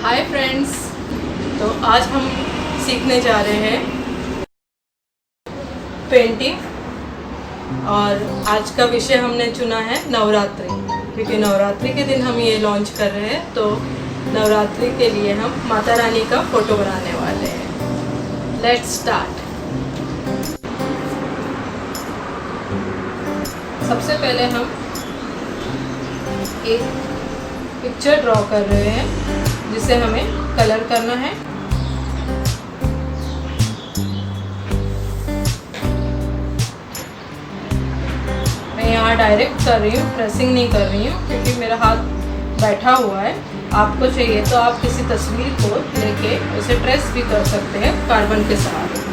Hi friends. तो आज हम सीखने जा रहे हैं पेंटिंग और आज का विषय हमने चुना है नवरात्रि, क्योंकि नवरात्रि के दिन हम ये लॉन्च कर रहे हैं। तो नवरात्रि के लिए हम माता रानी का फ़ोटो बनाने वाले हैं। Let's start. सबसे पहले हम एक पिक्चर ड्रॉ कर रहे हैं जिसे हमें कलर करना है। मैं यहाँ डायरेक्ट कर रही हूँ, प्रेसिंग नहीं कर रही हूँ क्योंकि मेरा हाथ बैठा हुआ है। आपको चाहिए तो आप किसी तस्वीर को लेके उसे ट्रेस भी कर सकते हैं कार्बन के सहारे।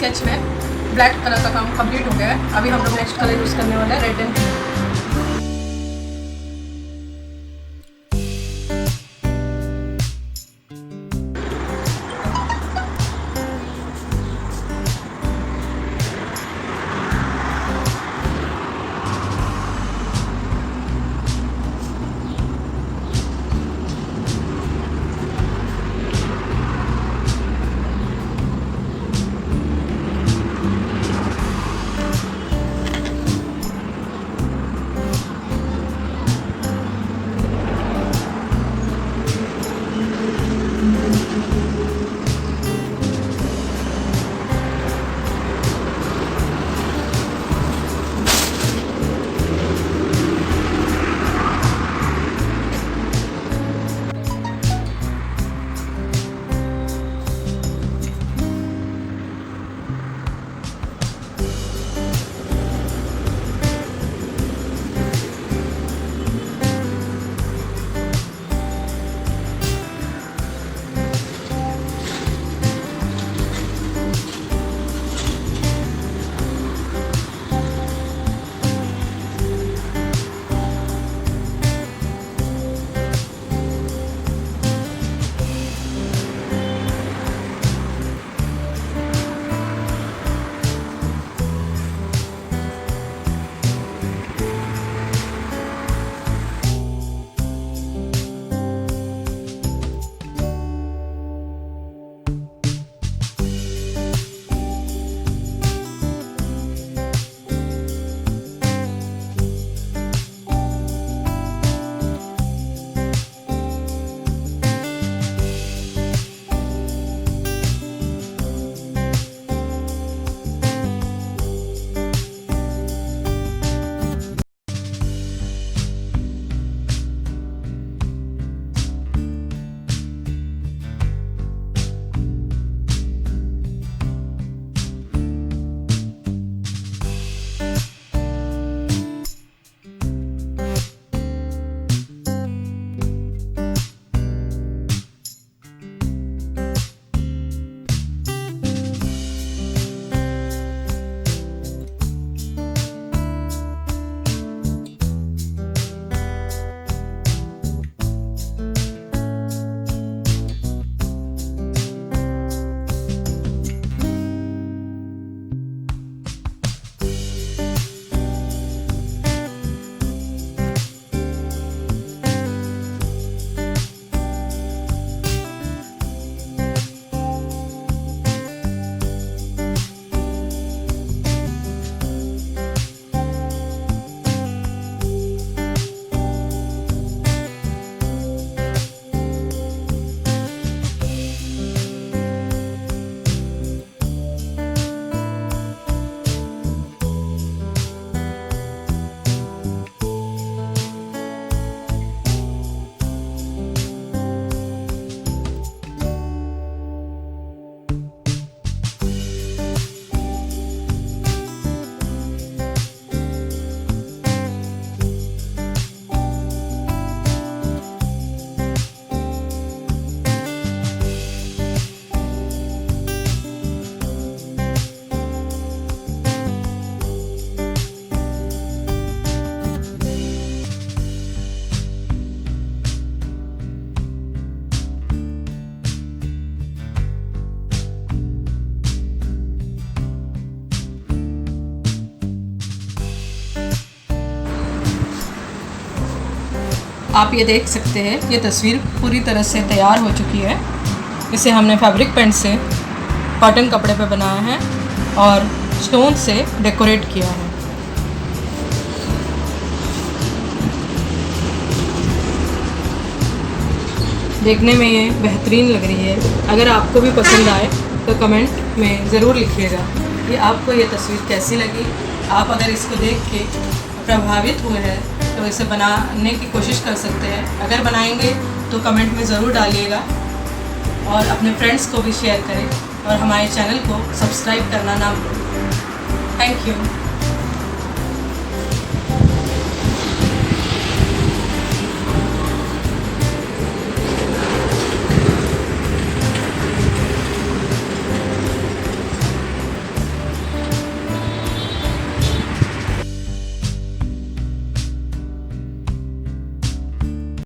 स्केच में ब्लैक कलर का काम कंप्लीट हो गया है। अभी हम लोग नेक्स्ट कलर यूज़ करने वाले हैं रेड एंड ग्रीन। आप ये देख सकते हैं, ये तस्वीर पूरी तरह से तैयार हो चुकी है। इसे हमने फैब्रिक पेंट से कॉटन कपड़े पे बनाया है और स्टोन से डेकोरेट किया है। देखने में ये बेहतरीन लग रही है। अगर आपको भी पसंद आए तो कमेंट में ज़रूर लिखिएगा कि आपको ये तस्वीर कैसी लगी। आप अगर इसको देख के प्रभावित हुए हैं तो इसे बनाने की कोशिश कर सकते हैं। अगर बनाएंगे तो कमेंट में ज़रूर डालिएगा और अपने फ्रेंड्स को भी शेयर करें और हमारे चैनल को सब्सक्राइब करना ना भूलें। Thank you.